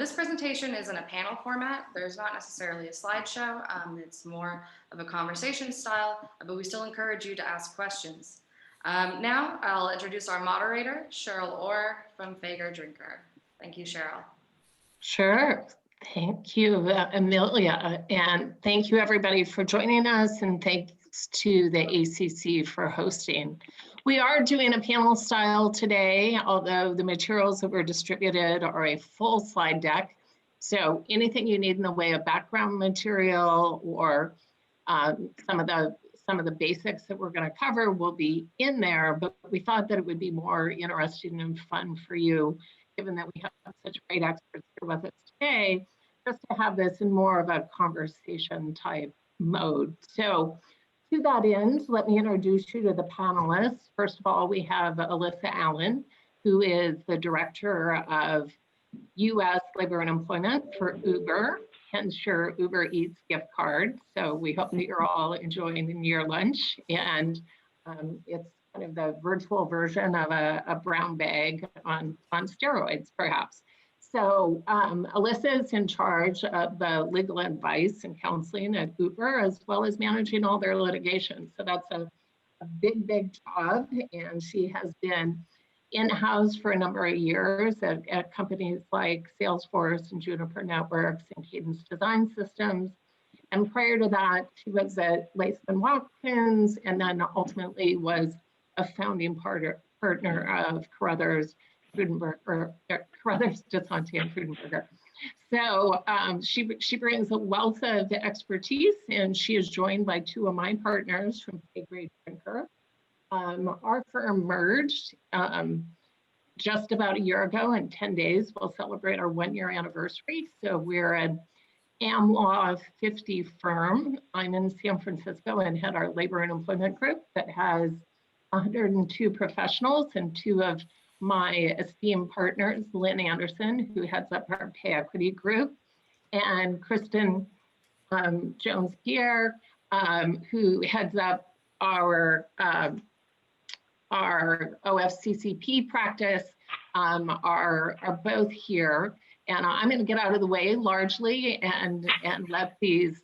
This presentation is in a panel format. There's not necessarily a slideshow. It's more of a conversation style, but we still encourage you to ask questions. Now I'll introduce our moderator, Cheryl Orr from Faegre Drinker. Thank you, Cheryl. Sure. Thank you, Amelia. And thank you, everybody, for joining us. And thanks to the ACC for hosting. We are doing a panel style today, although the materials that were distributed are a full slide deck. So anything you need in the way of background material or some of the basics that we're going to cover will be in there. But we thought that it would be more interesting and fun for you, given that we have such great experts here with us today, just to have this in more of a conversation type mode. So to that end, let me introduce you to the panelists. First of all, we have Alyssa Allen, who is the Director of U.S. Labor and Employment for Uber, hence your Uber Eats gift card. So we hope that you're all enjoying your lunch. And it's kind of the virtual version of a brown bag on steroids, perhaps. So Alyssa is in charge of the legal advice and counseling at Uber, as well as managing all their litigation. So that's a big, big job. And she has been in-house for a number of years at companies like Salesforce and Juniper Networks and Cadence Design Systems. And prior to that, she was at Latham Watkins, and then ultimately was a founding partner of Carruthers, Carruthers, DeSanti, and Frudenberger. So she brings a wealth of expertise, and she is joined by two of my partners from Faegre Drinker. Our firm merged just about a year ago. In 10 days, we'll celebrate our 1-year anniversary. So we're an AmLaw 50 firm. I'm in San Francisco and head our labor and employment group that has 102 professionals, and two of my esteemed partners, Lynn Anderson, who heads up our pay equity group, and Kristen Jones-Pierre, who heads up our OFCCP practice, are both here. And I'm going to get out of the way largely and let these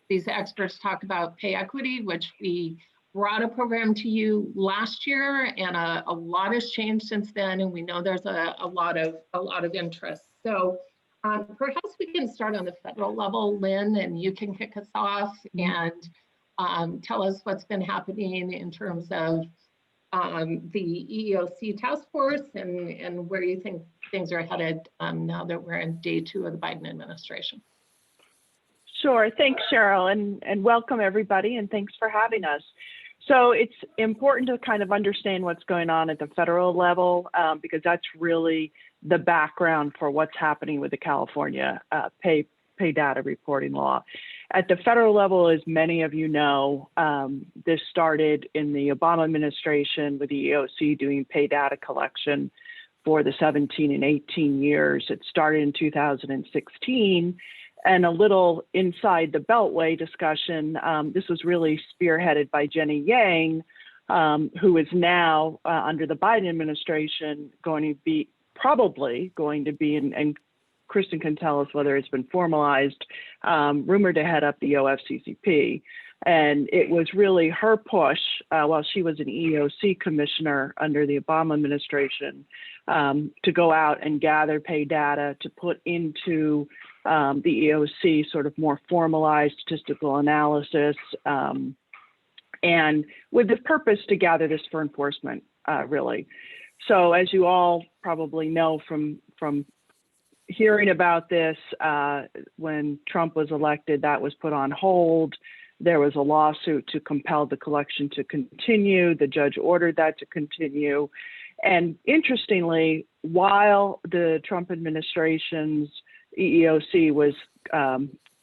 experts talk about pay equity, which we brought a program to you last year, and a lot has changed since then, and we know there's a lot of interest. So perhaps we can start on the federal level, Lynn, and you can kick us off and tell us what's been happening in terms of the EEOC task force and where you think things are headed now that we're in day 2 of the Biden administration. Sure. Thanks, Cheryl, and welcome everybody, and thanks for having us. So it's important to kind of understand what's going on at the federal level because that's really the background for what's happening with the California pay data reporting law. At the federal level, as many of you know, this started in the Obama administration with the EEOC doing pay data collection for the 17 and 18 years. It started in 2016. And a little inside the Beltway discussion, this was really spearheaded by Jenny Yang, who is now under the Biden administration probably going to be, and Kristen can tell us whether it's been formalized, rumored to head up the OFCCP. And it was really her push while she was an EEOC commissioner under the Obama administration to go out and gather pay data to put into the EEOC sort of more formalized statistical analysis, and with the purpose to gather this for enforcement, really. So as you all probably know from hearing about this, when Trump was elected, that was put on hold. There was a lawsuit to compel the collection to continue. The judge ordered that to continue. And interestingly, while the Trump administration's EEOC was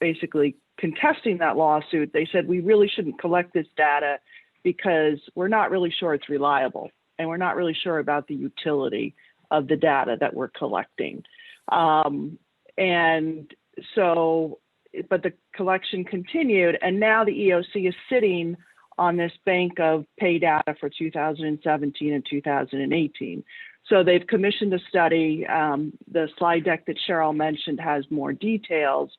basically contesting that lawsuit, they said, we really shouldn't collect this data because we're not really sure it's reliable, and we're not really sure about the utility of the data that we're collecting. And so, but the collection continued, and now the EEOC is sitting on this bank of pay data for 2017 and 2018. So they've commissioned a study. The slide deck that Cheryl mentioned has more details,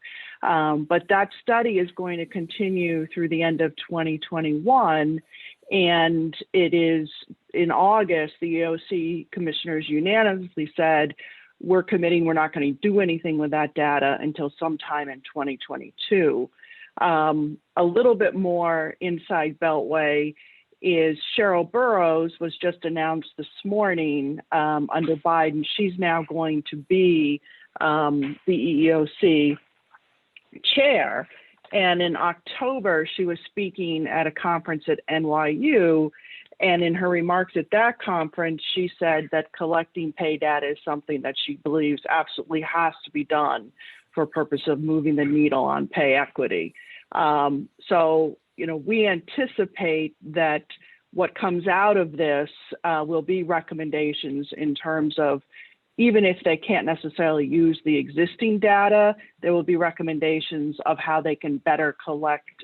but that study is going to continue through the end of 2021. And it is in August, the EOC commissioners unanimously said, we're committing, we're not going to do anything with that data until sometime in 2022. A little bit more inside Beltway is Cheryl Burrows was just announced this morning under Biden. She's now going to be the EEOC chair. And in October, she was speaking at a conference at NYU. And in her remarks at that conference, she said that collecting pay data is something that she believes absolutely has to be done for purpose of moving the needle on pay equity. So, we anticipate that what comes out of this will be recommendations in terms of, even if they can't necessarily use the existing data, there will be recommendations of how they can better collect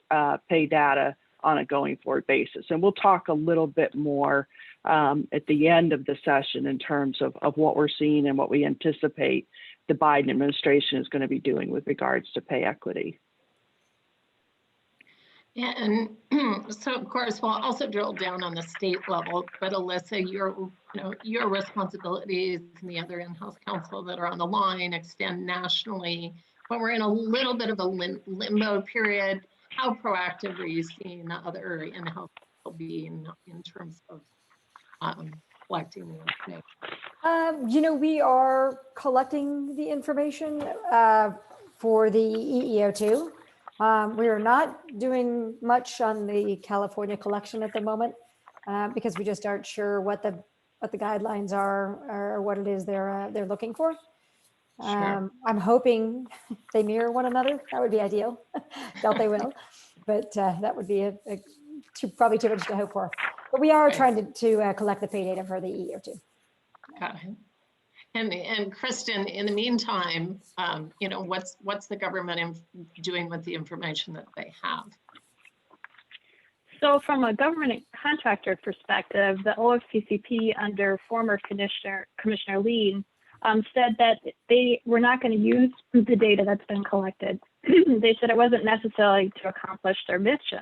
pay data on a going forward basis. And we'll talk a little bit more at the end of the session in terms of what we're seeing and what we anticipate the Biden administration is going to be doing with regards to pay equity. Yeah, and so of course we'll also drill down on the state level, but Alyssa, your responsibilities and the other in-house counsel that are on the line extend nationally. When we're in a little bit of a limbo period, how proactive are you seeing other in-house counsel being in terms of collecting the information? We are collecting the information for the EEO2. We are not doing much on the California collection at the moment because we just aren't sure what the guidelines are or what it is they're looking for. Sure. I'm hoping they mirror one another. That would be ideal. Doubt they will, but that would be probably too much to hope for. But we are trying to collect the pay data for the EEO2. Got it. And Kristen, in the meantime, what's the government doing with the information that they have? So from a government contractor perspective, the OFCCP under former Commissioner Lee said that they were not going to use the data that's been collected. They said it wasn't necessary to accomplish their mission.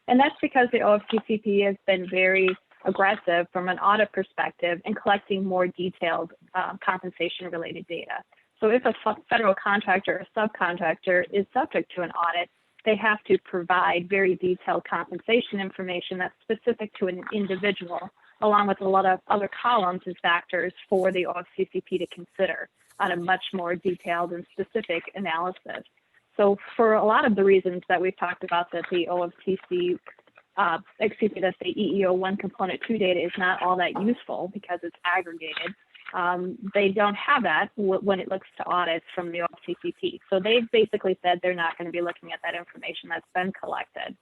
And that's because the OFCCP has been very aggressive from an audit perspective in collecting more detailed compensation related data. So if a federal contractor or subcontractor is subject to an audit, they have to provide very detailed compensation information that's specific to an individual, along with a lot of other columns and factors for the OFCCP to consider on a much more detailed and specific analysis. So for a lot of the reasons that we've talked about that the OFCC that the EEO1 component 2 data is not all that useful because it's aggregated. They don't have that when it looks to audits from the OFCCP. So they've basically said they're not going to be looking at that information that's been collected.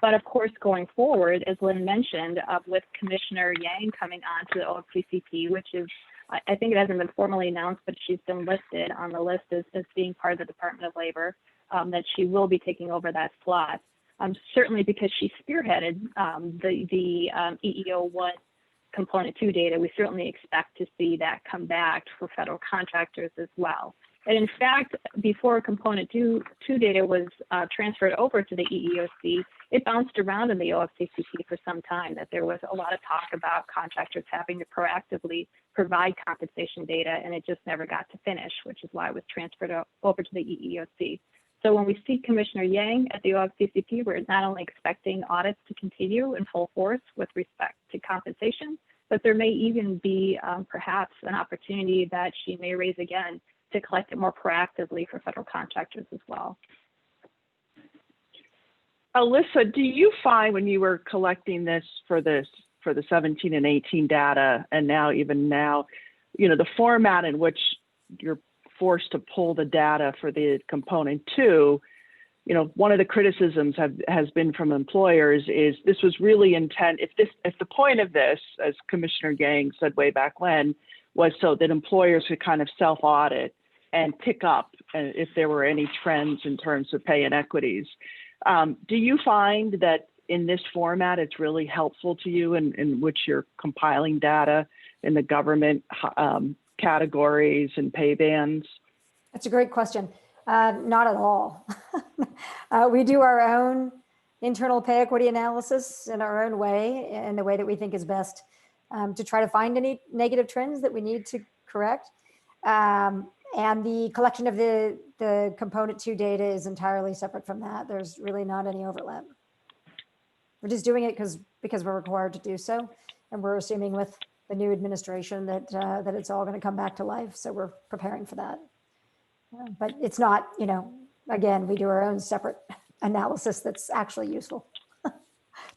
But of course, going forward, as Lynn mentioned, with Commissioner Yang coming on to the OFCCP, which is, I think it hasn't been formally announced, but she's been listed on the list as being part of the Department of Labor, that she will be taking over that slot. Certainly because she spearheaded the EEO1 component 2 data, we certainly expect to see that come back for federal contractors as well. And in fact, before component 2 data was transferred over to the EEOC, it bounced around in the OFCCP for some time, that there was a lot of talk about contractors having to proactively provide compensation data, and it just never got to finish, which is why it was transferred over to the EEOC. So when we see Commissioner Yang at the OFCCP, we're not only expecting audits to continue in full force with respect to compensation, but there may even be perhaps an opportunity that she may raise again to collect it more proactively for federal contractors as well. Alyssa, do you find when you were collecting this for the 17 and 18 data, and now the format in which you're forced to pull the data for the component 2, one of the criticisms has been from employers is this was really if the point of this, as Commissioner Yang said way back when, was so that employers could kind of self-audit and pick up if there were any trends in terms of pay inequities. Do you find that in this format it's really helpful to you in which you're compiling data in the government categories and pay bands? That's a great question. Not at all. We do our own internal pay equity analysis in our own way, in the way that we think is best, to try to find any negative trends that we need to correct. And the collection of the component 2 data is entirely separate from that. There's really not any overlap. We're just doing it because we're required to do so. And we're assuming with the new administration that it's all going to come back to life. So we're preparing for that. But it's not, again, we do our own separate analysis that's actually useful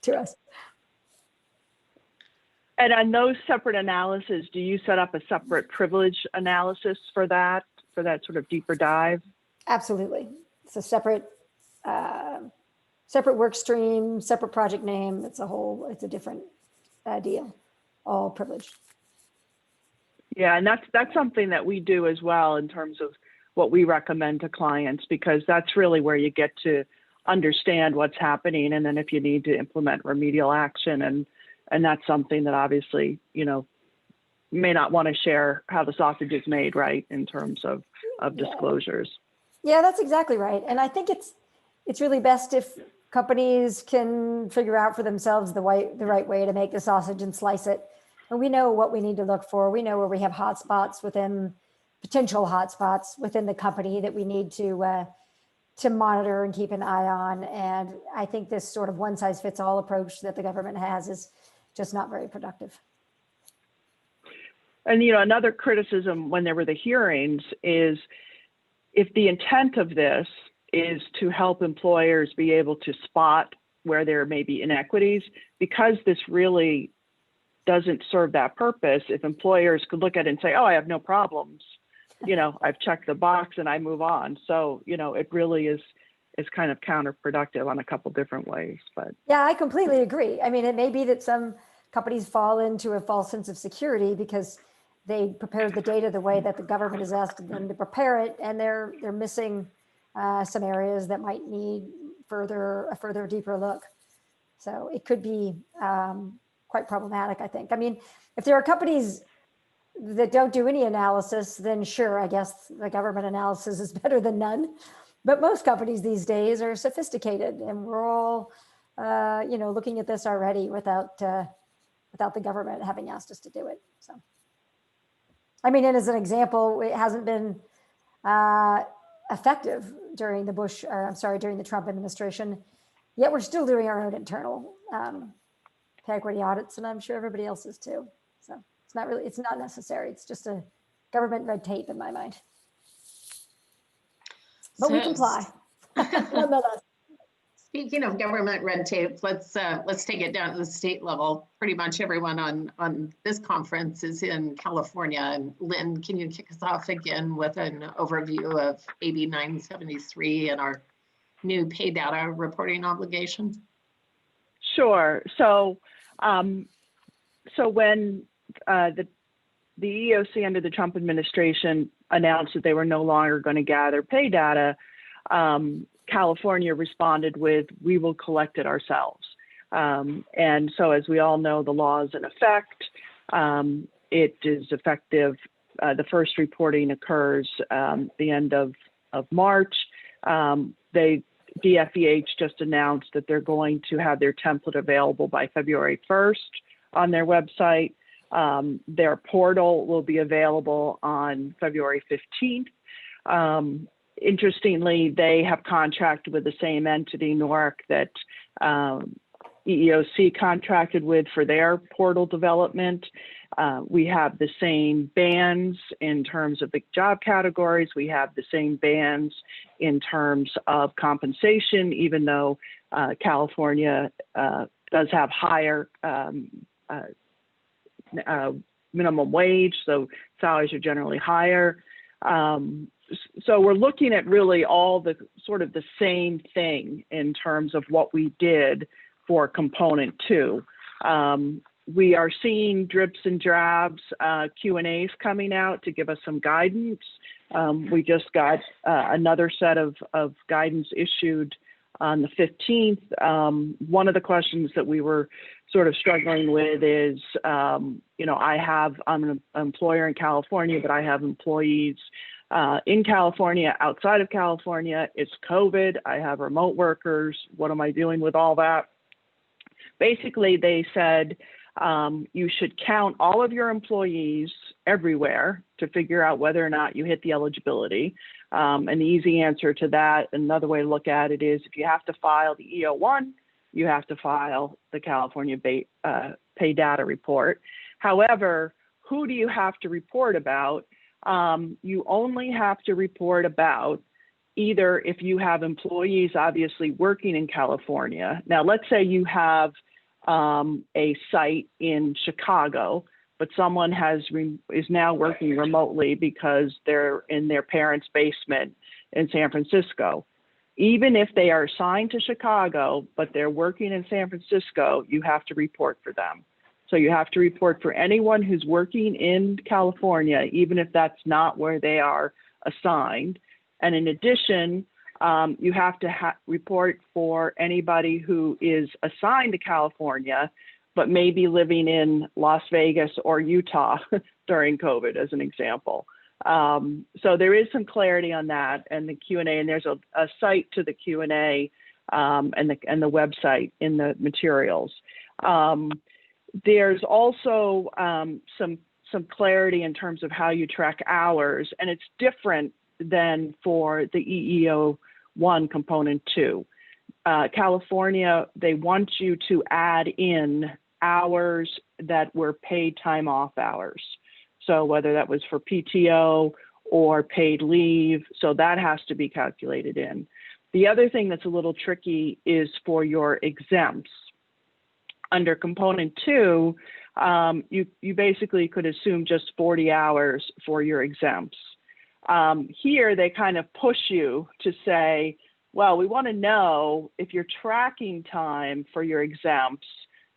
to us. And on those separate analyses, do you set up a separate privilege analysis for that sort of deeper dive? Absolutely. It's a separate work stream, separate project name. It's a different deal, all privileged. Yeah, and that's something that we do as well in terms of what we recommend to clients, because that's really where you get to understand what's happening. And then if you need to implement remedial action, and that's something that obviously, may not want to share how the sausage is made, right, in terms of disclosures. Yeah, that's exactly right. And I think it's really best if companies can figure out for themselves the right way to make the sausage and slice it. And we know what we need to look for. We know where we have potential hotspots within the company that we need to monitor and keep an eye on. And I think this sort of one size fits all approach that the government has is just not very productive. And, another criticism when there were the hearings is if the intent of this is to help employers be able to spot where there may be inequities, because this really doesn't serve that purpose. If employers could look at it and say, oh, I have no problems, I've checked the box and I move on. So, it really is kind of counterproductive on a couple different ways. But yeah, I completely agree. I mean, it may be that some companies fall into a false sense of security because they prepared the data the way that the government has asked them to prepare it, and they're missing some areas that might need a further deeper look. So it could be quite problematic, I think. I mean, if there are companies that don't do any analysis, then sure, I guess the government analysis is better than none. But most companies these days are sophisticated, and we're all, looking at this already without the government having asked us to do it. So, I mean, and as an example, it hasn't been effective during the Trump administration. Yet we're still doing our own internal pay equity audits, and I'm sure everybody else is too. So it's not necessary. It's just a government red tape in my mind. But we comply. Nonetheless. Speaking of government red tape, let's take it down to the state level. Pretty much everyone on this conference is in California. And Lynn, can you kick us off again with an overview of AB 973 and our new pay data reporting obligations? Sure. So when the EEOC under the Trump administration announced that they were no longer going to gather pay data, California responded with, we will collect it ourselves. And so as we all know, the law is in effect. It is effective. The first reporting occurs the end of March. DFEH just announced that they're going to have their template available by February 1st on their website. Their portal will be available on February 15th. Interestingly, they have contracted with the same entity, NORC, that EEOC contracted with for their portal development. We have the same bands in terms of the job categories. We have the same bands in terms of compensation, even though California does have higher minimum wage, so salaries are generally higher. So we're looking at really all the sort of the same thing in terms of what we did for component 2. We are seeing drips and drabs, Q&As coming out to give us some guidance. We just got another set of guidance issued on the 15th. One of the questions that we were sort of struggling with is, I'm an employer in California, but I have employees in California, outside of California. It's COVID. I have remote workers. What am I doing with all that? Basically, they said you should count all of your employees everywhere to figure out whether or not you hit the eligibility. And the easy answer to that, another way to look at it is if you have to file the EO1, you have to file the California Pay Data Report. However, who do you have to report about? You only have to report about either if you have employees obviously working in California. Now, let's say you have a site in Chicago, but someone is now working remotely because they're in their parents' basement in San Francisco. Even if they are assigned to Chicago, but they're working in San Francisco, you have to report for them. So you have to report for anyone who's working in California, even if that's not where they are assigned. And in addition, you have to report for anybody who is assigned to California, but may be living in Las Vegas or Utah during COVID, as an example. So there is some clarity on that and the Q&A, and there's a site to the Q&A and the website in the materials. There's also some clarity in terms of how you track hours, and it's different than for the EEO1 component 2. California, they want you to add in hours that were paid time off hours. So whether that was for PTO or paid leave, so that has to be calculated in. The other thing that's a little tricky is for your exempts. Under component 2, you basically could assume just 40 hours for your exempts. Here, they kind of push you to say, well, we want to know if you're tracking time for your exempts,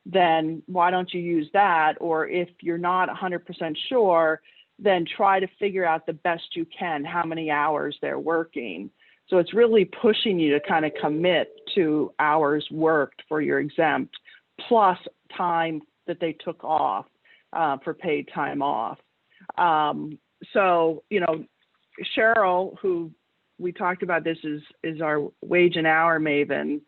then why don't you use that? Or if you're not 100% sure, then try to figure out the best you can, how many hours they're working. So it's really pushing you to kind of commit to hours worked for your exempt, plus time that they took off for paid time off. So, Cheryl, who we talked about this, is our wage and hour maven.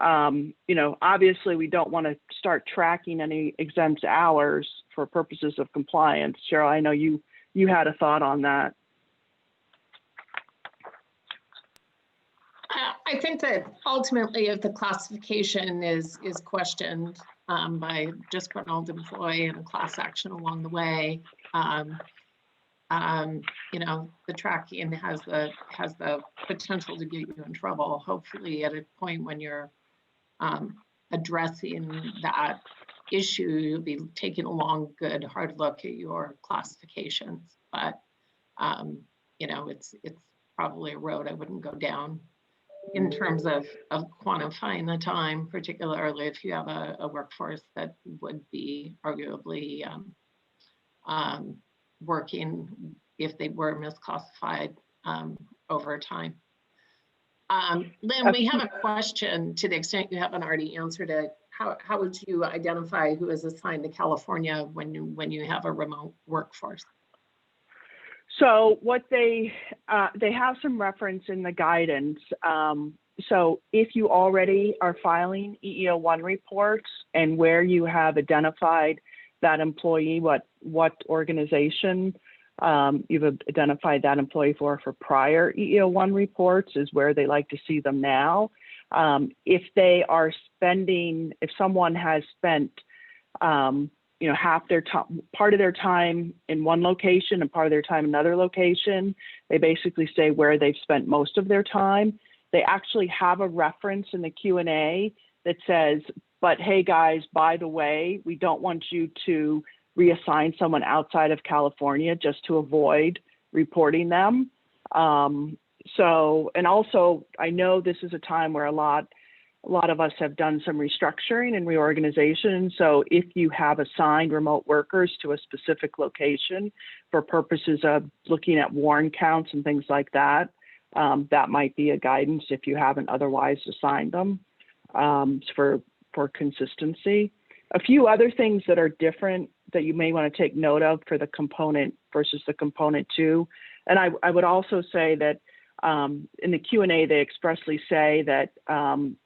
Obviously we don't want to start tracking any exempt hours for purposes of compliance. Cheryl, I know you had a thought on that. I think that ultimately, if the classification is questioned by disgruntled employee and a class action along the way, the tracking has the potential to get you in trouble. Hopefully, at a point when you're addressing that issue, you'll be taking a long, good, hard look at your classifications. But it's probably a road I wouldn't go down in terms of quantifying the time, particularly if you have a workforce that would be arguably working if they were misclassified over time. Lynn, we have a question to the extent you haven't already answered it. How would you identify who is assigned to California when you have a remote workforce? So what they have some reference in the guidance. So if you already are filing EEO1 reports and where you have identified that employee, what organization you've identified that employee for prior EEO1 reports is where they like to see them now. If they are if someone has spent half their time, part of their time in one location and part of their time in another location, they basically say where they've spent most of their time. They actually have a reference in the Q&A that says, but hey guys, by the way, we don't want you to reassign someone outside of California just to avoid reporting them. And also I know this is a time where a lot of us have done some restructuring and reorganization. So if you have assigned remote workers to a specific location for purposes of looking at warrant counts and things like that, that might be a guidance if you haven't otherwise assigned them for consistency. A few other things that are different that you may want to take note of for the component versus the component 2. And I would also say that in the Q&A, they expressly say that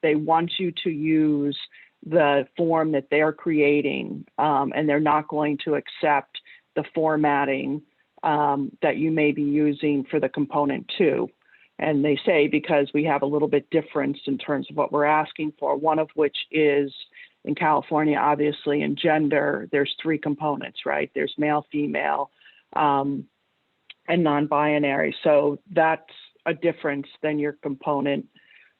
they want you to use the form that they're creating, and they're not going to accept the formatting that you may be using for the component 2. And they say because we have a little bit difference in terms of what we're asking for, one of which is in California, obviously, in gender, there's 3 components, right? There's male, female, and non-binary. So that's a difference than your component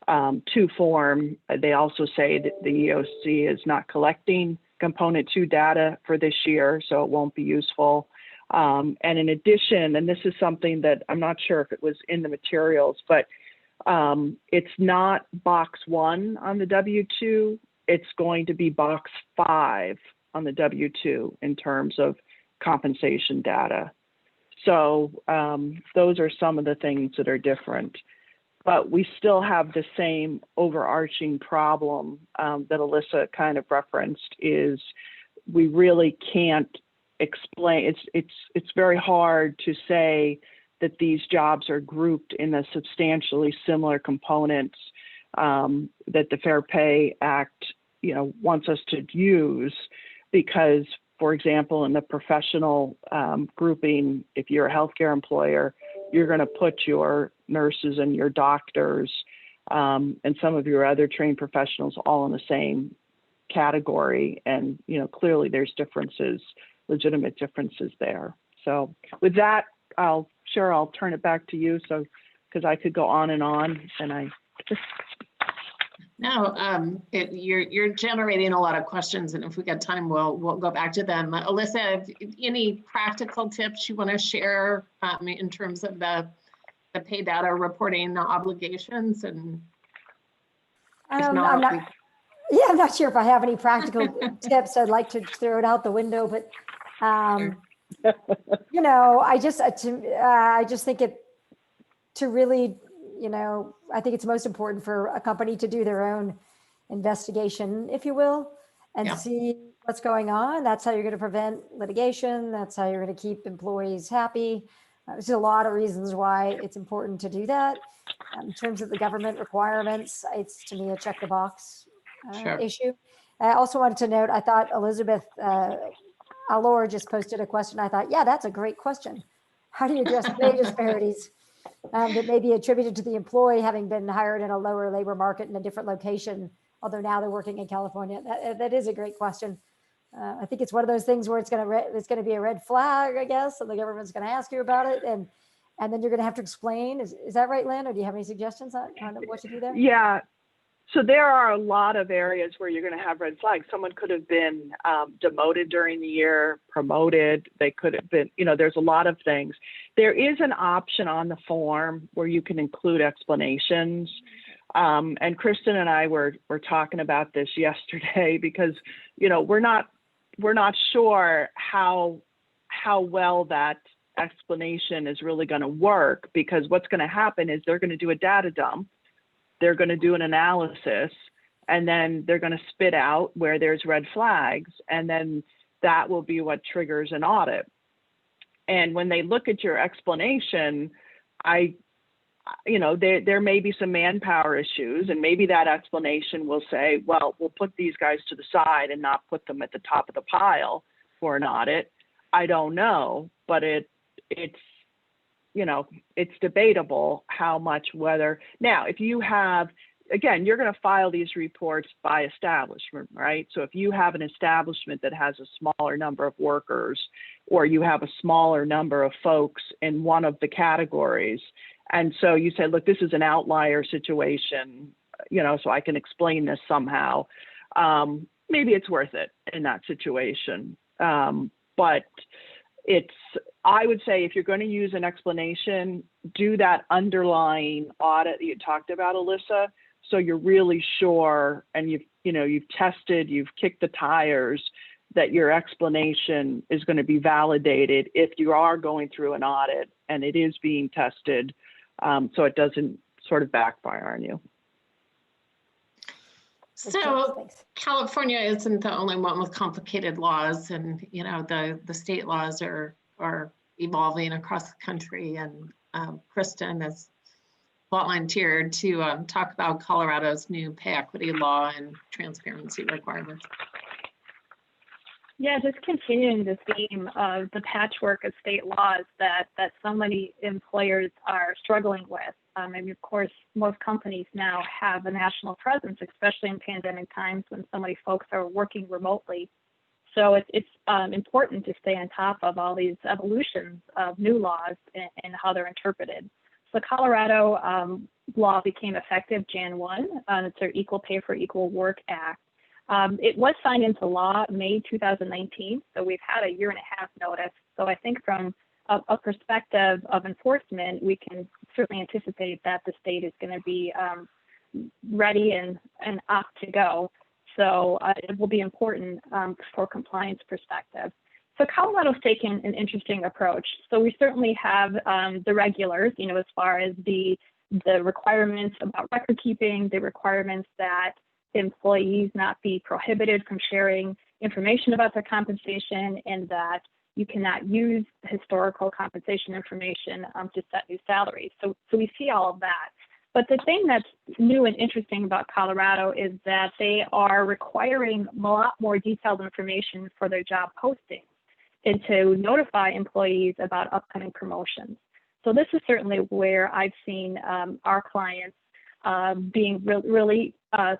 2 form. They also say that the EOC is not collecting component 2 data for this year, so it won't be useful. And in addition, and this is something that I'm not sure if it was in the materials, but it's not box 1 on the W-2. It's going to be box 5 on the W-2 in terms of compensation data. So those are some of the things that are different. But we still have the same overarching problem that Alyssa kind of referenced, is we really can't explain. It's very hard to say that these jobs are grouped in a substantially similar components that the Fair Pay Act, wants us to use, because, for example, in the professional grouping, if you're a healthcare employer, you're going to put your nurses and your doctors and some of your other trained professionals all in the same category. And, clearly there's differences, legitimate differences there. So with that, I'll turn it back to you. So, because I could go on, and I just. No, you're generating a lot of questions, and if we got time, we'll go back to them. Alyssa, any practical tips you want to share in terms of the pay data reporting obligations? And I'm not sure if I have any practical tips. I'd like to throw it out the window, but I just think it to really. I think it's most important for a company to do their own investigation, if you will, and see what's going on. That's how you're going to prevent litigation. That's how you're going to keep employees happy. There's a lot of reasons why it's important to do that. In terms of the government requirements, it's to me a check the box issue. I also wanted to note, I thought Elizabeth Allor just posted a question. I thought, that's a great question. How do you address pay disparities that may be attributed to the employee having been hired in a lower labor market in a different location, although now they're working in California? That is a great question. I think it's one of those things where it's going to be a red flag, I guess, and the government's going to ask you about it, and then you're going to have to explain. Is that right, Lynn? Or do you have any suggestions on what to do there? Yeah. So there are a lot of areas where you're going to have red flags. Someone could have been demoted during the year, promoted. They could have been, there's a lot of things. There is an option on the form where you can include explanations. And Kristen and I were talking about this yesterday because, we're not sure how well that explanation is really going to work, because what's going to happen is they're going to do a data dump. They're going to do an analysis, and then they're going to spit out where there's red flags, and then that will be what triggers an audit. And when they look at your explanation, there may be some manpower issues, and maybe that explanation will say, well, we'll put these guys to the side and not put them at the top of the pile for an audit. I don't know, but it's debatable how much whether. Now, if you have, again, you're going to file these reports by establishment, right? So if you have an establishment that has a smaller number of workers, or you have a smaller number of folks in one of the categories, and so you say, look, this is an outlier situation, so I can explain this somehow, maybe it's worth it in that situation. But I would say if you're going to use an explanation, do that underlying audit that you talked about, Alyssa, so you're really sure, and you've tested, you've kicked the tires, that your explanation is going to be validated if you are going through an audit and it is being tested so it doesn't sort of backfire on you. So Thanks. California isn't the only one with complicated laws, and the state laws are evolving across the country. And Kristen has volunteered to talk about Colorado's new pay equity law and transparency requirements. Yeah, just continuing the theme of the patchwork of state laws that so many employers are struggling with. I mean, of course, most companies now have a national presence, especially in pandemic times when so many folks are working remotely. So it's important to stay on top of all these evolutions of new laws and how they're interpreted. So Colorado law became effective Jan 1. It's our Equal Pay for Equal Work Act. It was signed into law May 2019, so we've had a 1.5 year notice. So I think from a perspective of enforcement, we can certainly anticipate that the state is going to be ready and up to go. So it will be important for compliance perspective. So Colorado's taken an interesting approach. So we certainly have the regulars, as far as the requirements about record keeping, the requirements that employees not be prohibited from sharing information about their compensation, and that you cannot use historical compensation information to set new salaries. So we see all of that. But the thing that's new and interesting about Colorado is that they are requiring a lot more detailed information for their job postings and to notify employees about upcoming promotions. So this is certainly where I've seen our clients being really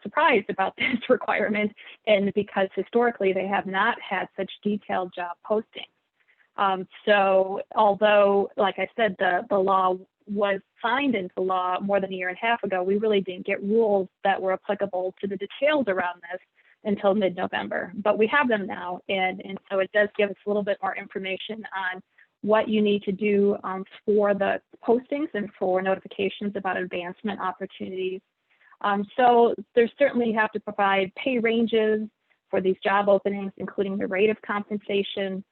surprised about this requirement, and because historically they have not had such detailed job postings. So although, like I said, the law was signed into law more than 1.5 years ago, we really didn't get rules that were applicable to the details around this until mid-November. But we have them now, and so it does give us a little bit more information on what you need to do for the postings and for notifications about advancement opportunities. So there's certainly have to provide pay ranges for these job openings, including the rate of compensation,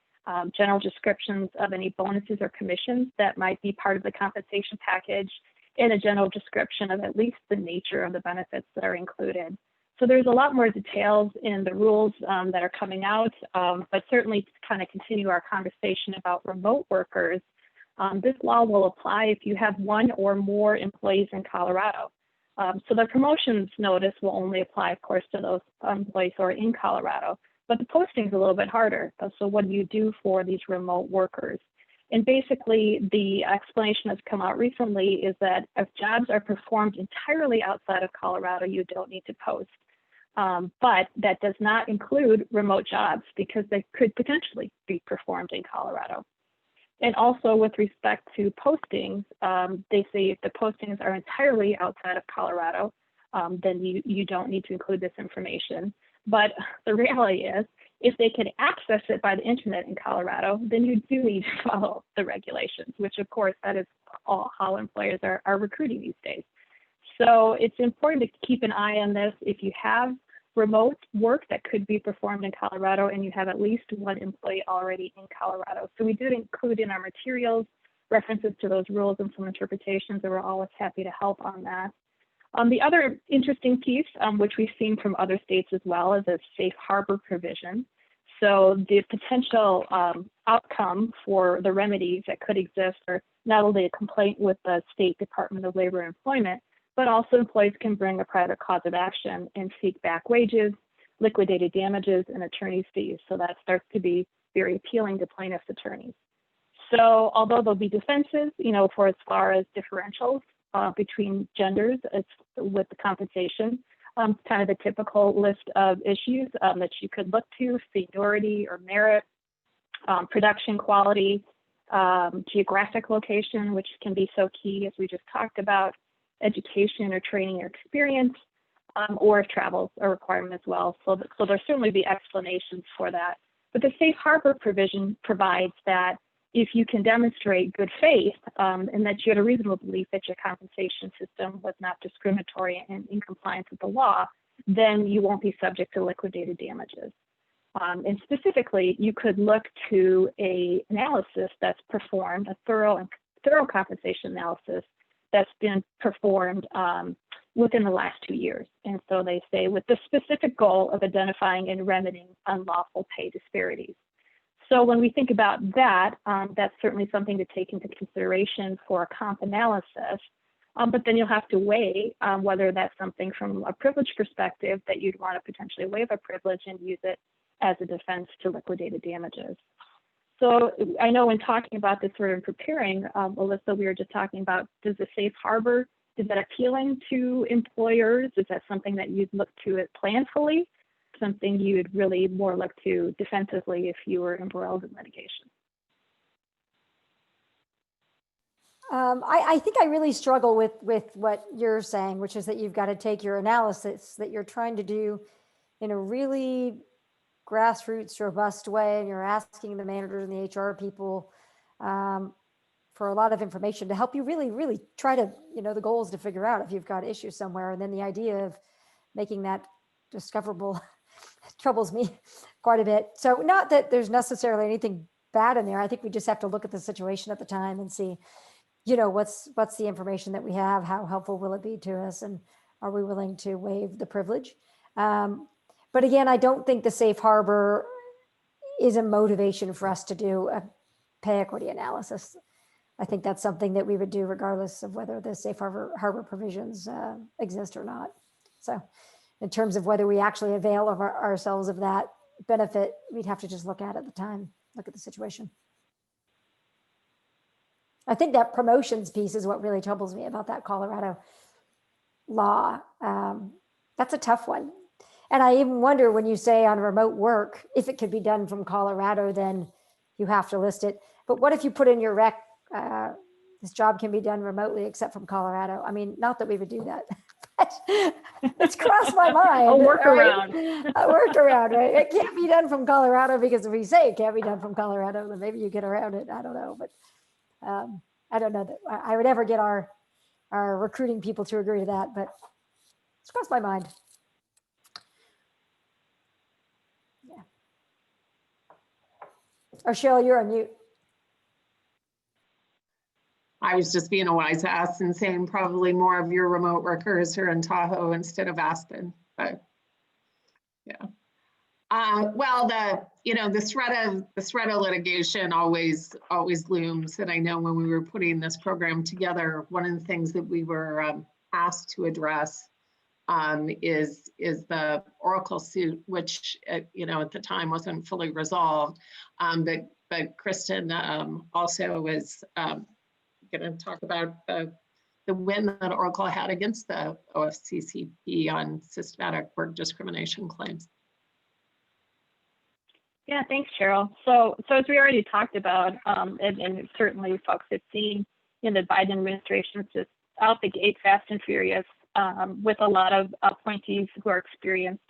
general descriptions of any bonuses or commissions that might be part of the compensation package, and a general description of at least the nature of the benefits that are included. So there's a lot more details in the rules that are coming out, but certainly to kind of continue our conversation about remote workers, this law will apply if you have 1 or more employees in Colorado. So the promotions notice will only apply, of course, to those employees who are in Colorado, but the posting is a little bit harder. So what do you do for these remote workers? And basically, the explanation that's come out recently is that if jobs are performed entirely outside of Colorado, you don't need to post. But that does not include remote jobs, because they could potentially be performed in Colorado. And also with respect to postings, they say if the postings are entirely outside of Colorado, then you don't need to include this information. But the reality is, if they can access it by the internet in Colorado, then you do need to follow the regulations, which of course that is all how employers are recruiting these days. So it's important to keep an eye on this. If you have remote work that could be performed in Colorado and you have at least 1 employee already in Colorado. So we did include in our materials references to those rules and some interpretations, and we're always happy to help on that. The other interesting piece, which we've seen from other states as well, is a safe harbor provision. So the potential outcome for the remedies that could exist are not only a complaint with the State Department of Labor and Employment, but also employees can bring a private cause of action and seek back wages, liquidated damages, and attorney's fees. So that starts to be very appealing to plaintiffs' attorneys. So although there'll be defenses, for as far as differentials between genders, it's with the compensation, kind of the typical list of issues that you could look to: seniority or merit, production quality, geographic location, which can be so key, as we just talked about, education or training or experience, or if travel is a requirement as well. So there'll certainly be explanations for that. But the safe harbor provision provides that if you can demonstrate good faith and that you had a reasonable belief that your compensation system was not discriminatory and in compliance with the law, then you won't be subject to liquidated damages. And specifically, you could look to an analysis that's performed, a thorough compensation analysis that's been performed within the last 2 years. And so they say with the specific goal of identifying and remedying unlawful pay disparities. So when we think about that, that's certainly something to take into consideration for a comp analysis. But then you'll have to weigh whether that's something from a privilege perspective that you'd want to potentially waive a privilege and use it as a defense to liquidated damages. So I know in talking about this sort of preparing, Alyssa, we were just talking about, does the safe harbor, is that appealing to employers? Is that something that you'd look to it planfully? Something you'd really more look to defensively if you were embroiled in litigation? I think I really struggle with what you're saying, which is that you've got to take your analysis that you're trying to do in a really grassroots, robust way, and you're asking the managers and the HR people for a lot of information to help you really try to, the goal is to figure out if you've got issues somewhere. And then the idea of making that discoverable troubles me quite a bit. So not that there's necessarily anything bad in there. I think we just have to look at the situation at the time and see, what's the information that we have, how helpful will it be to us, and are we willing to waive the privilege? But again, I don't think the safe harbor is a motivation for us to do a pay equity analysis. I think that's something that we would do regardless of whether the safe harbor provisions exist or not. So in terms of whether we actually avail of ourselves of that benefit, we'd have to just look at it at the time, look at the situation. I think that promotions piece is what really troubles me about that Colorado law. That's a tough one. And I even wonder when you say on remote work, if it could be done from Colorado, then you have to list it. But what if you put in your rec, this job can be done remotely except from Colorado? I mean, not that we would do that. It's crossed my mind. A workaround. Right? A workaround, right? It can't be done from Colorado because if we say it can't be done from Colorado, then maybe you get around it. I don't know. But I don't know that I would ever get our recruiting people to agree to that, but it's crossed my mind. Yeah. Oh, Cheryl, you're on mute. I was just being a wise ass and saying probably more of your remote workers are in Tahoe instead of Aspen, but yeah. Well, the threat of litigation always looms, and I know when we were putting this program together, one of the things that we were asked to address is the Oracle suit, which at the time wasn't fully resolved, but Kristen also was going to talk about the win that Oracle had against the OFCCP on systematic work discrimination claims. Yeah, thanks, Cheryl. So as we already talked about, and certainly folks have seen in the Biden administration, just out the gate fast and furious with a lot of appointees who are experienced.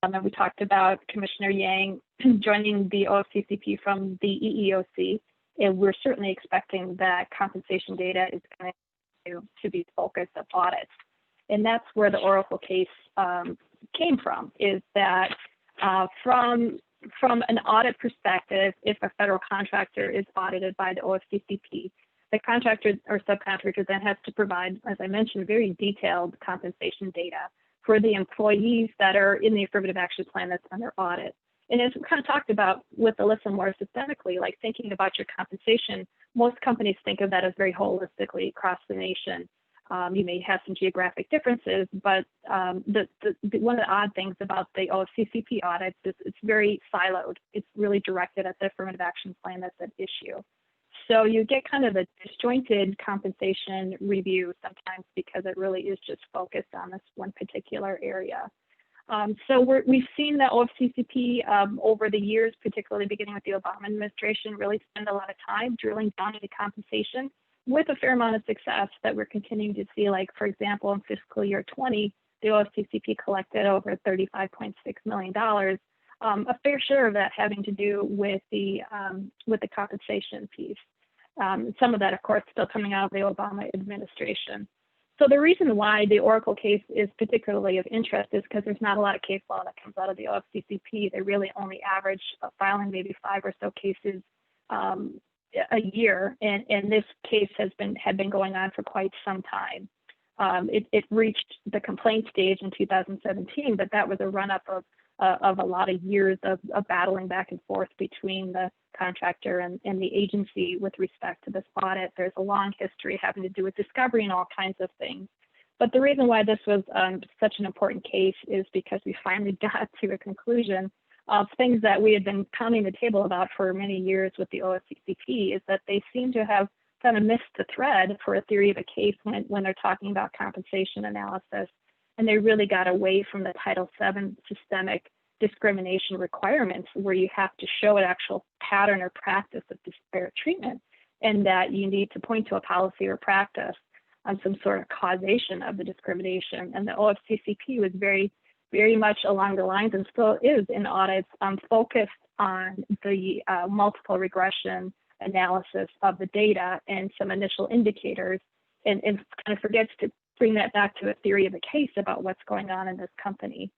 And we talked about Commissioner Yang joining the OFCCP from the EEOC, and we're certainly expecting that compensation data is going to be the focus of audits. And that's where the Oracle case came from, is that from an audit perspective, if a federal contractor is audited by the OFCCP, the contractor or subcontractor then has to provide, as I mentioned, very detailed compensation data for the employees that are in the affirmative action plan that's under audit. And as we kind of talked about with Alyssa more systemically, like thinking about your compensation, most companies think of that as very holistically across the nation. You may have some geographic differences, but one of the odd things about the OFCCP audits is it's very siloed. It's really directed at the affirmative action plan that's at issue. So you get kind of a disjointed compensation review sometimes because it really is just focused on this one particular area. So we've seen the OFCCP over the years, particularly beginning with the Obama administration, really spend a lot of time drilling down into compensation with a fair amount of success that we're continuing to see. Like, for example, in fiscal year 20, the OFCCP collected over $35.6 million, a fair share of that having to do with the compensation piece. Some of that, of course, still coming out of the Obama administration. So the reason why the Oracle case is particularly of interest is because there's not a lot of case law that comes out of the OFCCP. They really only average filing maybe 5 or so cases a year, and this case had been going on for quite some time. It reached the complaint stage in 2017, but that was a run-up of a lot of years of battling back and forth between the contractor and the agency with respect to this audit. There's a long history having to do with discovery and all kinds of things. But the reason why this was such an important case is because we finally got to a conclusion of things that we had been pounding the table about for many years with the OFCCP, is that they seem to have kind of missed the thread for a theory of a case when they're talking about compensation analysis. And they really got away from the Title VII systemic discrimination requirements, where you have to show an actual pattern or practice of disparate treatment, and that you need to point to a policy or practice on some sort of causation of the discrimination. And the OFCCP was very, very much along the lines, and still is in audits, focused on the multiple regression analysis of the data and some initial indicators, and kind of forgets to bring that back to a theory of a case about what's going on in this company.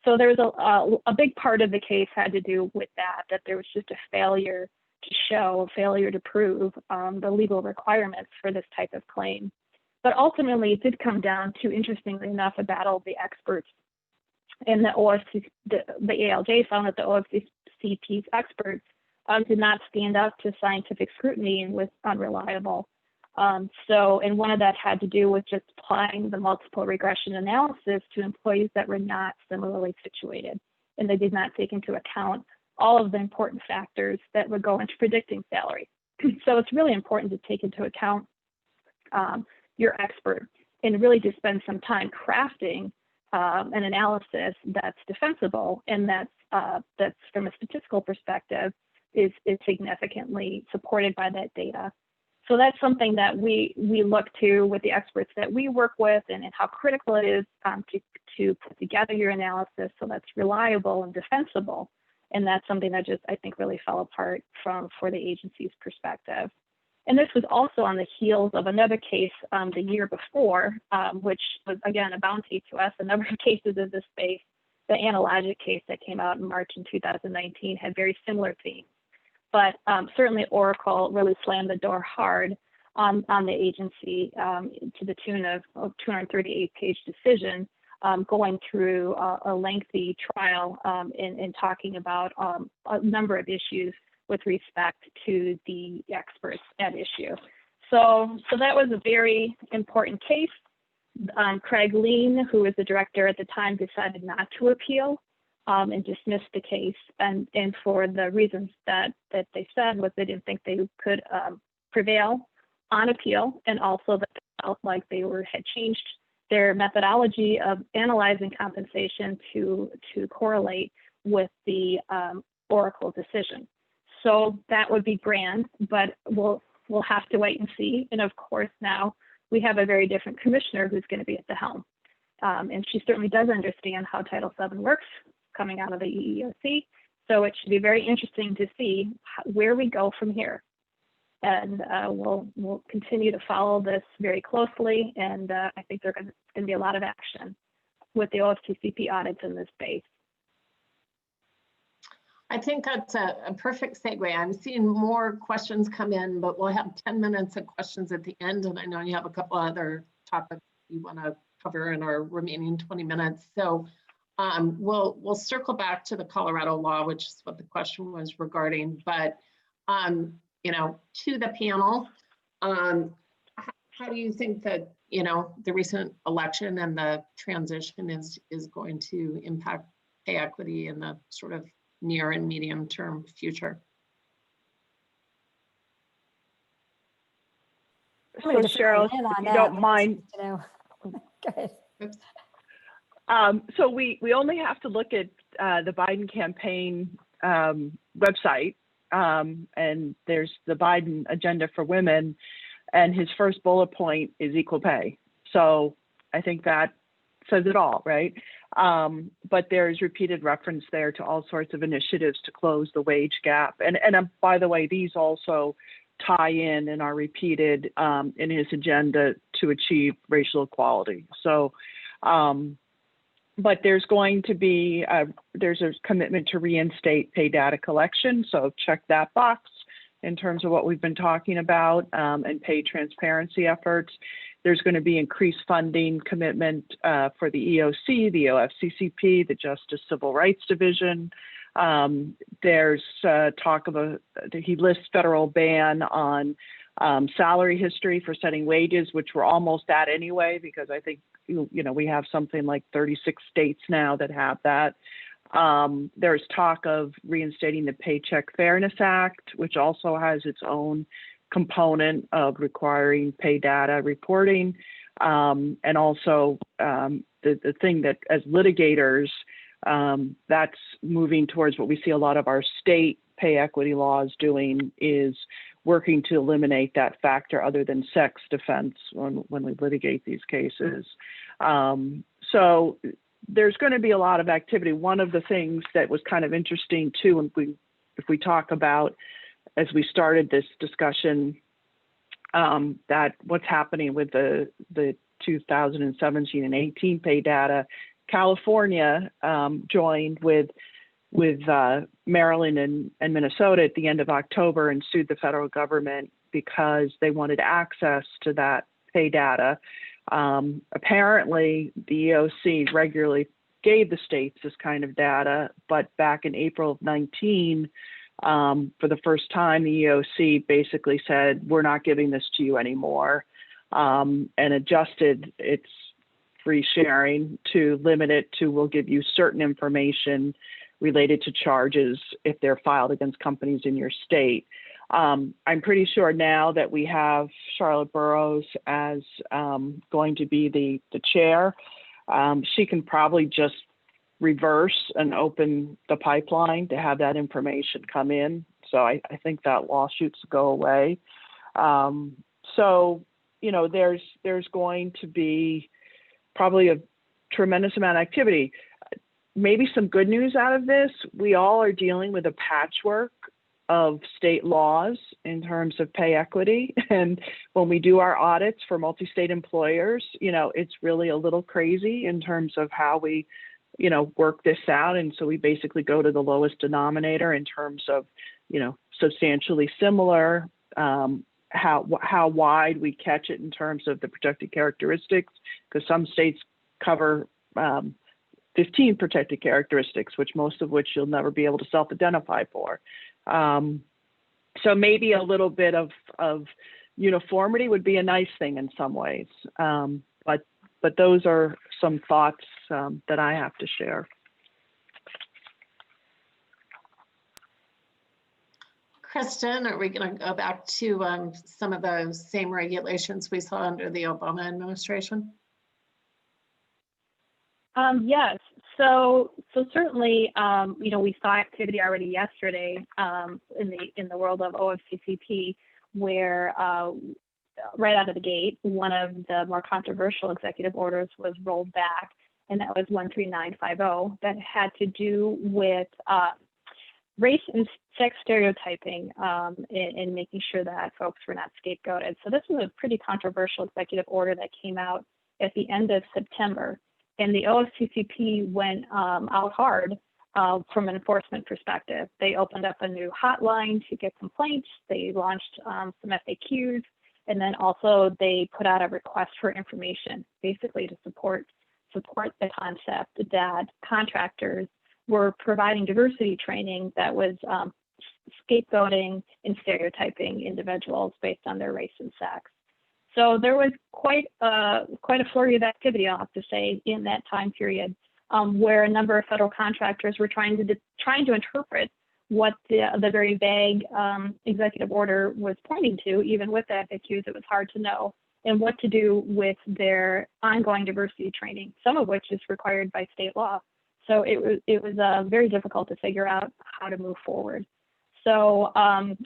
So there's a big part of the case had to do with that there was just a failure to show, a failure to prove the legal requirements for this type of claim. But ultimately, it did come down to, interestingly enough, a battle of the experts. And the ALJ found that the OFCCP's experts did not stand up to scientific scrutiny and was unreliable. And one of that had to do with just applying the multiple regression analysis to employees that were not similarly situated. And they did not take into account all of the important factors that would go into predicting salary. So it's really important to take into account your expert, and really to spend some time crafting an analysis that's defensible, and that's from a statistical perspective is significantly supported by that data. So that's something that we look to with the experts that we work with, and how critical it is to put together your analysis so that's reliable and defensible. And that's something that just, I think, really fell apart for the agency's perspective. And this was also on the heels of another case the year before, which was, again, a bounty to us. A number of cases in this space, the Analogic case that came out in March in 2019 had very similar themes. But certainly Oracle really slammed the door hard on the agency to the tune of a 238-page decision, going through a lengthy trial and talking about a number of issues with respect to the experts at issue. So that was a very important case. Craig Lean, who was the director at the time, decided not to appeal and dismissed the case. And for the reasons that they said was they didn't think they could prevail on appeal, and also that they felt like they had changed their methodology of analyzing compensation to correlate with the Oracle decision. So that would be grand, but we'll have to wait and see. And of course, now we have a very different commissioner who's going to be at the helm. And she certainly does understand how Title VII works coming out of the EEOC. So it should be very interesting to see where we go from here. And we'll continue to follow this very closely. And I think there's going to be a lot of action with the OFCCP audits in this space. I think that's a perfect segue. I'm seeing more questions come in, but we'll have 10 minutes of questions at the end. And I know you have a couple other topics you want to cover in our remaining 20 minutes. So we'll circle back to the Colorado law, which is what the question was regarding. But, to the panel, how do you think that, the recent election and the transition is going to impact pay equity in the sort of near and medium term future? So Cheryl, if you don't mind. Go ahead. So we only have to look at the Biden campaign website, and there's the Biden agenda for women, and his first bullet point is equal pay. So I think that says it all, right? But there's repeated reference there to all sorts of initiatives to close the wage gap. And by the way, these also tie in and are repeated in his agenda to achieve racial equality. So, but there's going to be, there's a commitment to reinstate pay data collection. So check that box. in terms of what we've been talking about and pay transparency efforts. There's going to be increased funding commitment for the EOC, the OFCCP, the Justice Civil Rights Division. There's talk of he lists federal ban on salary history for setting wages, which we're almost at anyway, because I think, we have something like 36 states now that have that. There's talk of reinstating the Paycheck Fairness Act, which also has its own component of requiring pay data reporting. And also the thing that as litigators, that's moving towards what we see a lot of our state pay equity laws doing, is working to eliminate that factor other than sex defense when we litigate these cases. So there's going to be a lot of activity. One of the things that was kind of interesting too, if we talk about, as we started this discussion, that what's happening with the 2017 and 18 pay data, California joined with Maryland and Minnesota at the end of October and sued the federal government because they wanted access to that pay data. Apparently, the EOC regularly gave the states this kind of data, but back in April of 19, for the first time, the EOC basically said, we're not giving this to you anymore, and adjusted its free sharing to limit it to, we'll give you certain information related to charges if they're filed against companies in your state. I'm pretty sure now that we have Charlotte Burrows as going to be the chair, she can probably just reverse and open the pipeline to have that information come in. So I think that lawsuits go away. So, there's going to be probably a tremendous amount of activity. Maybe some good news out of this, we all are dealing with a patchwork of state laws in terms of pay equity. And when we do our audits for multi-state employers, it's really a little crazy in terms of how we, work this out. And so we basically go to the lowest denominator in terms of, substantially similar, how wide we catch it in terms of the protected characteristics, because some states cover 15 protected characteristics, most of which you'll never be able to self-identify for. So maybe a little bit of uniformity would be a nice thing in some ways. But those are some thoughts that I have to share. Kristen, are we going to go back to some of those same regulations we saw under the Obama administration? Yes. So certainly, we saw activity already yesterday in the world of OFCCP, where right out of the gate, one of the more controversial executive orders was rolled back, and that was 13950, that had to do with race and sex stereotyping and making sure that folks were not scapegoated. So this was a pretty controversial executive order that came out at the end of September. And the OFCCP went out hard from an enforcement perspective. They opened up a new hotline to get complaints. They launched some FAQs, and then also they put out a request for information, basically to support the concept that contractors were providing diversity training that was scapegoating and stereotyping individuals based on their race and sex. So there was quite a flurry of activity, I'll have to say, in that time period, where a number of federal contractors were trying to interpret what the very vague executive order was pointing to. Even with the FAQs, it was hard to know, and what to do with their ongoing diversity training, some of which is required by state law. So it was very difficult to figure out how to move forward. So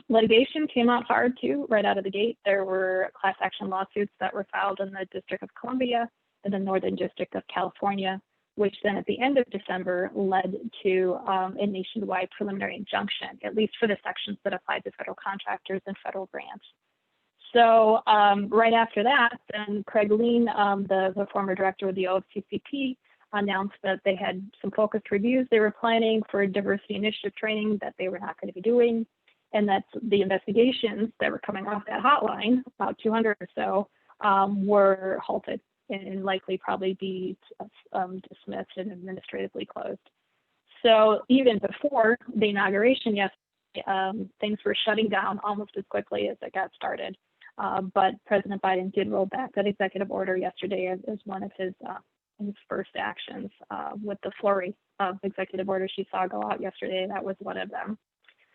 litigation came out hard too, right out of the gate. There were class action lawsuits that were filed in the District of Columbia and the Northern District of California, which then at the end of December led to a nationwide preliminary injunction, at least for the sections that applied to federal contractors and federal grants. So right after that, then Craig Lean, the former director of the OFCCP, announced that they had some focused reviews they were planning for diversity initiative training that they were not going to be doing. and that the investigations that were coming off that hotline, about 200 or so, were halted and likely probably be dismissed and administratively closed. So even before the inauguration yesterday, things were shutting down almost as quickly as it got started. But President Biden did roll back that executive order yesterday as one of his first actions with the flurry of executive orders she saw go out yesterday. That was one of them.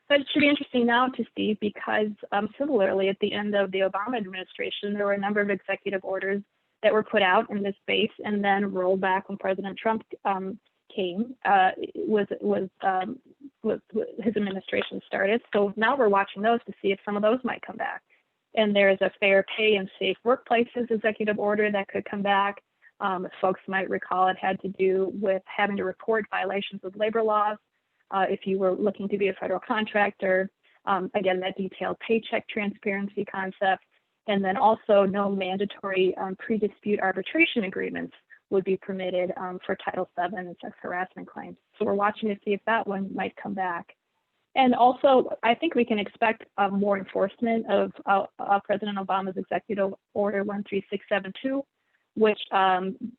But it should be interesting now to see, because similarly at the end of the Obama administration, there were a number of executive orders that were put out in this space and then rolled back when President Trump came, his administration started. So now we're watching those to see if some of those might come back. And there's a fair pay and safe workplaces executive order that could come back. As folks might recall, it had to do with having to report violations of labor laws if you were looking to be a federal contractor. Again, that detailed paycheck transparency concept. And then also no mandatory pre-dispute arbitration agreements would be permitted for Title VII and sex harassment claims. So we're watching to see if that one might come back. And also, I think we can expect more enforcement of President Obama's Executive Order 13672, which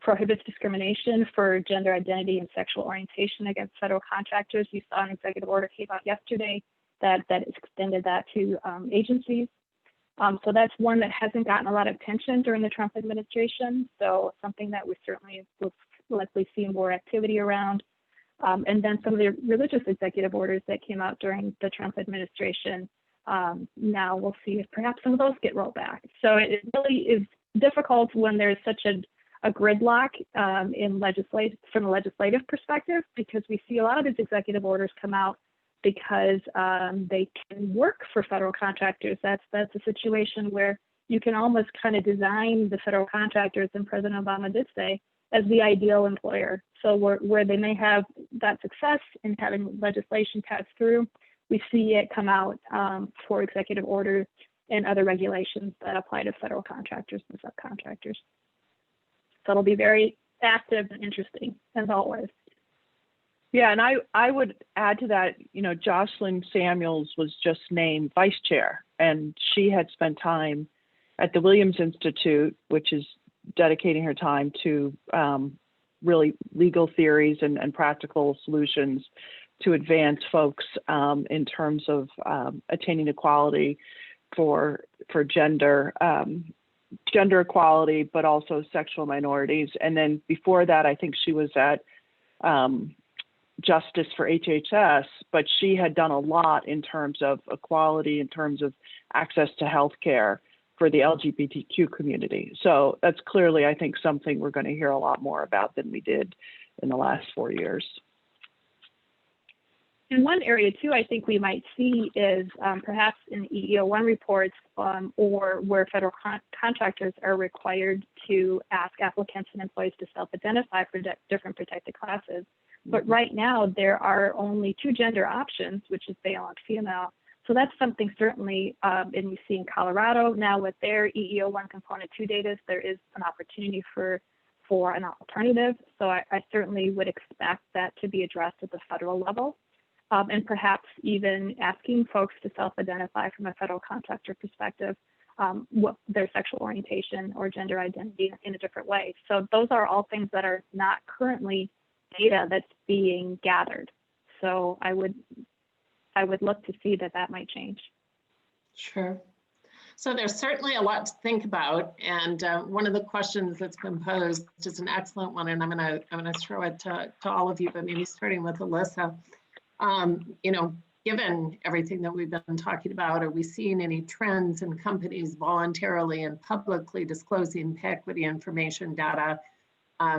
prohibits discrimination for gender identity and sexual orientation against federal contractors. You saw an executive order came out yesterday that extended that to agencies. So that's one that hasn't gotten a lot of attention during the Trump administration. So something that we certainly will likely see more activity around. And then some of the religious executive orders that came out during the Trump administration, now we'll see if perhaps some of those get rolled back. So it really is difficult when there's such a gridlock from a legislative perspective, because we see a lot of these executive orders come out because they can work for federal contractors. That's a situation where you can almost kind of design the federal contractors, and President Obama did say, as the ideal employer. So where they may have that success in having legislation pass through, we see it come out for executive orders and other regulations that apply to federal contractors and subcontractors. So it'll be very active and interesting, as always. Yeah, and I would add to that, Jocelyn Samuels was just named vice chair, and she had spent time at the Williams Institute, which is dedicating her time to really legal theories and practical solutions to advance folks in terms of attaining equality for gender equality, but also sexual minorities. And then before that, I think she was at Justice for HHS, but she had done a lot in terms of equality, in terms of access to healthcare for the LGBTQ community. So that's clearly, I think, something we're going to hear a lot more about than we did in the last 4 years. And one area, too, I think we might see is perhaps in EEO-1 reports or where federal contractors are required to ask applicants and employees to self-identify for different protected classes. But right now, there are only 2 gender options, which is male and female. So that's something certainly, and we see in Colorado now with their EEO-1 component 2 data, there is an opportunity for an alternative. So I certainly would expect that to be addressed at the federal level. And perhaps even asking folks to self-identify from a federal contractor perspective, what their sexual orientation or gender identity in a different way. So those are all things that are not currently data that's being gathered. So I would look to see that might change. Sure. So there's certainly a lot to think about, and one of the questions that's been posed is an excellent one, and I'm gonna throw it to all of you, but maybe starting with Alyssa. Given everything that we've been talking about, are we seeing any trends in companies voluntarily and publicly disclosing pay equity information data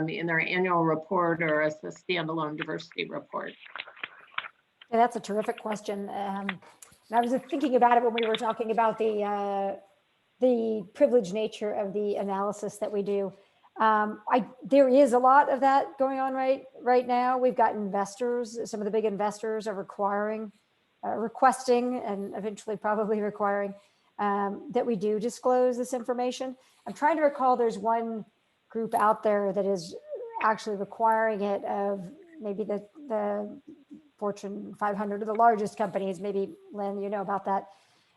in their annual report or as a standalone diversity report? Yeah, that's a terrific question. And I was thinking about it when we were talking about the privileged nature of the analysis that we do. There is a lot of that going on right now. We've got investors, some of the big investors are requesting, and eventually probably requiring that we do disclose this information. I'm trying to recall, there's one group out there that is actually requiring it of maybe the Fortune 500 of the largest companies. Maybe Lynn, you know about that.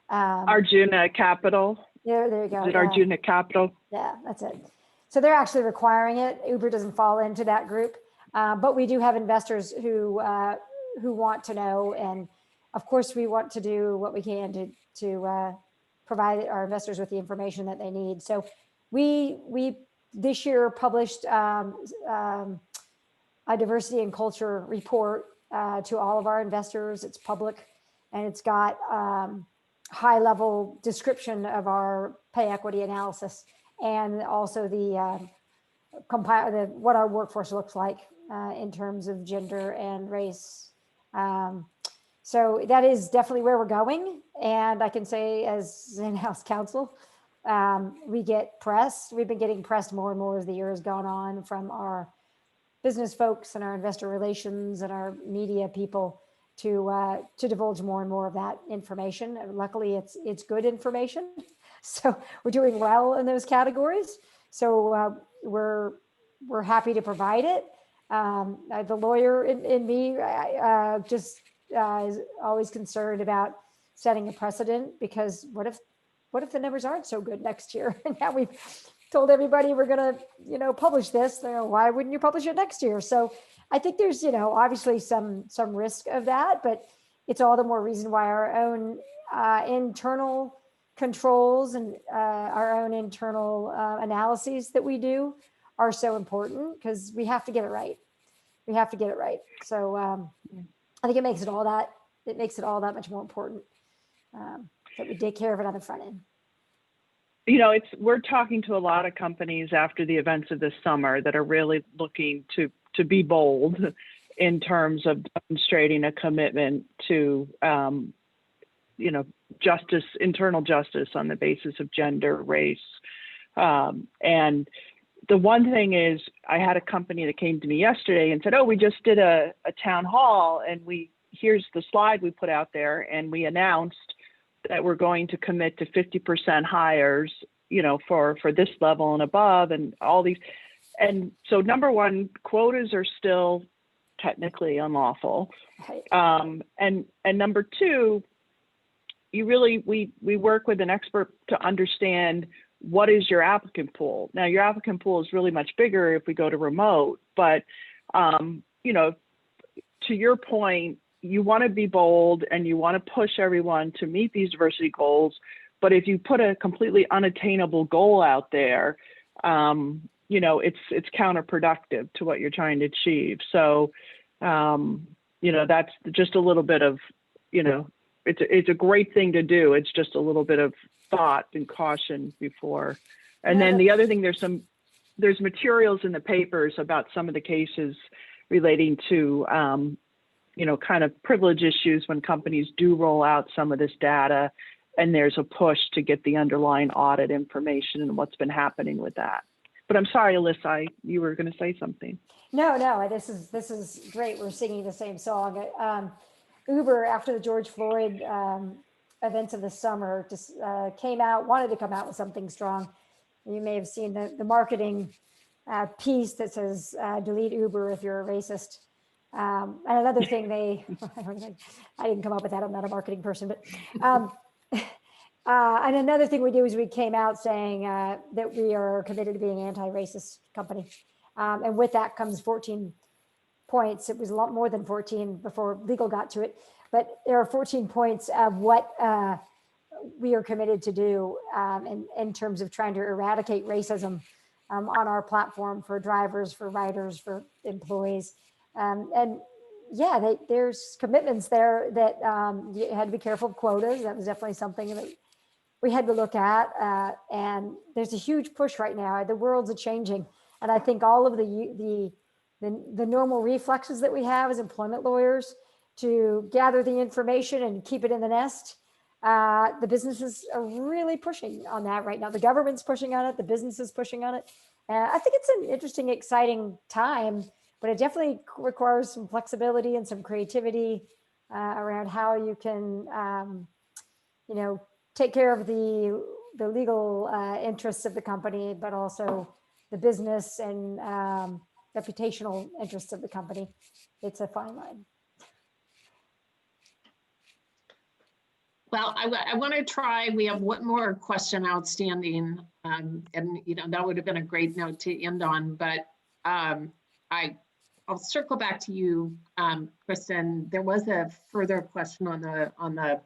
Arjuna Capital. There you go. Is it Yeah. Arjuna Capital? Yeah, that's it. So they're actually requiring it. Uber doesn't fall into that group, but we do have investors who want to know, and of course we want to do what we can to provide our investors with the information that they need. So we this year published a diversity and culture report to all of our investors. It's public, and it's got high level description of our pay equity analysis, and also the what our workforce looks like in terms of gender and race. So that is definitely where we're going. And I can say, as in-house counsel, we get pressed. We've been getting pressed more and more as the year has gone on from our business folks and our investor relations and our media people to divulge more and more of that information. And luckily, it's good information. So we're doing well in those categories. So we're happy to provide it. The lawyer in me just is always concerned about setting a precedent, because what if the numbers aren't so good next year? And now we've told everybody we're going to publish this. Why wouldn't you publish it next year? So I think there's obviously some risk of that, but it's all the more reason why our own internal controls and our own internal analyses that we do are so important, because we have to get it right. We have to get it right. So I think it makes it all that much more important that we take care of it on the front end. We're talking to a lot of companies after the events of this summer that are really looking to be bold in terms of demonstrating a commitment to justice, internal justice on the basis of gender, race. And the one thing is, I had a company that came to me yesterday and said, "Oh, we just did a town hall, and here's the slide we put out there, and we announced that we're going to commit to 50% hires, for this level and above, and all these." And so, number one, quotas are still technically unlawful. And number two, we work with an expert to understand what is your applicant pool. Now, your applicant pool is really much bigger if we go to remote, but to your point, you want to be bold and you want to push everyone to meet these diversity goals. But if you put a completely unattainable goal out there, it's counterproductive to what you're trying to achieve. So, that's just a little bit of, it's a great thing to do. It's just a little bit of thought and caution before. And then the other thing, there's materials in the papers about some of the cases relating to, kind of privilege issues when companies do roll out some of this data, and there's a push to get the underlying audit information and what's been happening with that. But I'm sorry, Alyssa, you were going to say something. No, this is great. We're singing the same song. Uber, after the George Floyd events of the summer, just wanted to come out with something strong. You may have seen the marketing piece that says, "Delete Uber if you're a racist." And another thing I didn't come up with that. I'm not a marketing person, but and another thing we do is we came out saying that we are committed to being an anti-racist company. And with that comes 14 points. It was a lot more than 14 before legal got to it, but there are 14 points of what we are committed to do in terms of trying to eradicate racism on our platform for drivers, for riders, for employees. And yeah, there's commitments there that you had to be careful of quotas. That was definitely something that we had to look at. And there's a huge push right now. The world's changing. And I think all of the normal reflexes that we have as employment lawyers to gather the information and keep it in the nest, the businesses are really pushing on that right now. The government's pushing on it. The business is pushing on it. I think it's an interesting, exciting time, but it definitely requires some flexibility and some creativity around how you can, take care of the legal interests of the company, but also the business and reputational interests of the company. It's a fine line. Well, I want to try, we have one more question outstanding. And, that would have been a great note to end on, but I'll circle back to you, Kristen. There was a further question on the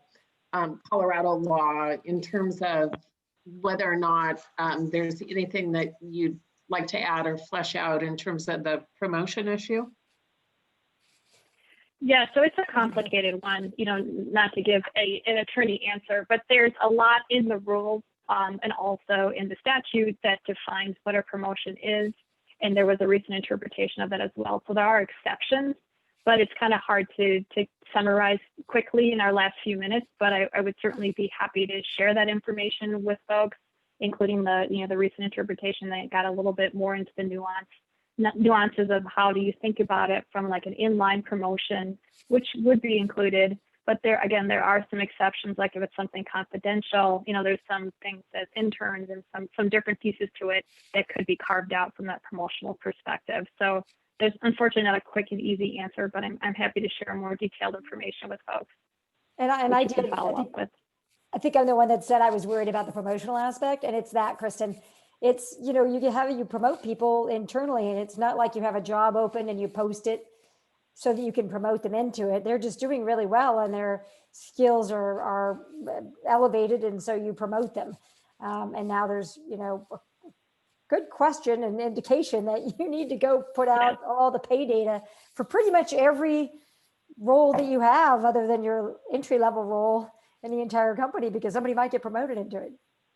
Colorado law in terms of whether or not there's anything that you'd like to add or flesh out in terms of the promotion issue. Yeah, so it's a complicated one, not to give an attorney answer, but there's a lot in the rules and also in the statute that defines what a promotion is. And there was a recent interpretation of that as well. So there are exceptions, but it's kind of hard to summarize quickly in our last few minutes. But I would certainly be happy to share that information with folks, including the recent interpretation that got a little bit more into the nuances of how do you think about it from like an inline promotion, which would be included. But there are some exceptions, like if it's something confidential, there's some things as interns and some different pieces to it that could be carved out from that promotional perspective. So there's unfortunately not a quick and easy answer, but I'm happy to share more detailed information with folks. And I which you can did follow up with. I think I'm the one that said I was worried about the promotional aspect, and it's that, Kristen. It's, you promote people internally, and it's not like you have a job open and you post it so that you can promote them into it. They're just doing really well and their skills are elevated, and so you promote them. And now there's, a good question and indication that you need to go put out all the pay data for pretty much every role that you have other than your entry-level role in the entire company, because somebody might get promoted into it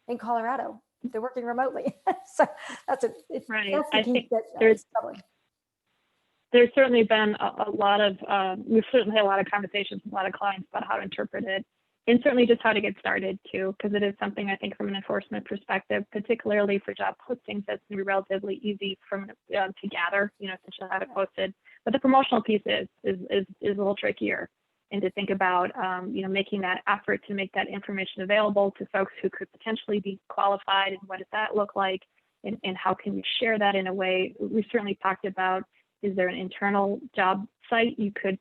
in Colorado. They're working remotely. So that's Right. That's the I piece think that there's troubling. There's certainly been a lot of, we've certainly had a lot of conversations with a lot of clients about how to interpret it, and certainly just how to get started too, because it is something I think from an enforcement perspective, particularly for job postings, that's going to be relatively easy to gather, since you'll have it posted. But the promotional piece is a little trickier, and to think about, making that effort to make that information available to folks who could potentially be qualified, and what does that look like, and how can you share that in a way. We've certainly talked about, is there an internal job site you could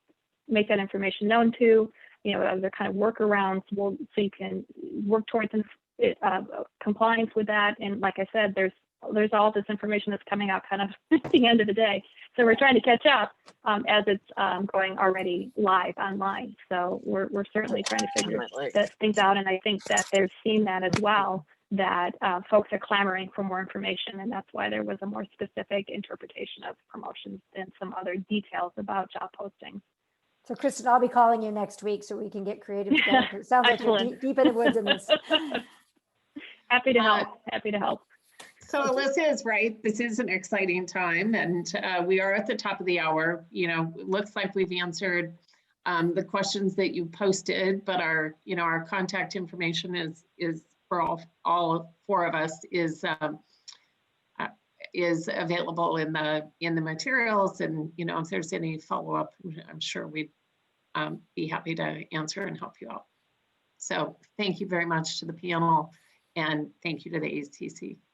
make that information known to? Are there kind of workarounds so you can work towards compliance with that? And like I said, there's all this information that's coming out kind of at the end of the day. So we're trying to catch up as it's going already live online. So we're certainly trying to figure things out. And I think that they're seeing that as well, that folks are clamoring for more information, and that's why there was a more specific interpretation of promotions and some other details about job postings. So Kristen, I'll be calling you next week so we can get creative together. It sounds like you're deep in the woods in this. Happy to help. Happy to help. So Alyssa is right. This is an exciting time, and we are at the top of the hour. It looks like we've answered the questions that you posted, but our contact information is for all four of us is available in the materials, and if there's any follow-up, I'm sure we'd be happy to answer and help you out. So thank you very much to the panel, and thank you to the ACC.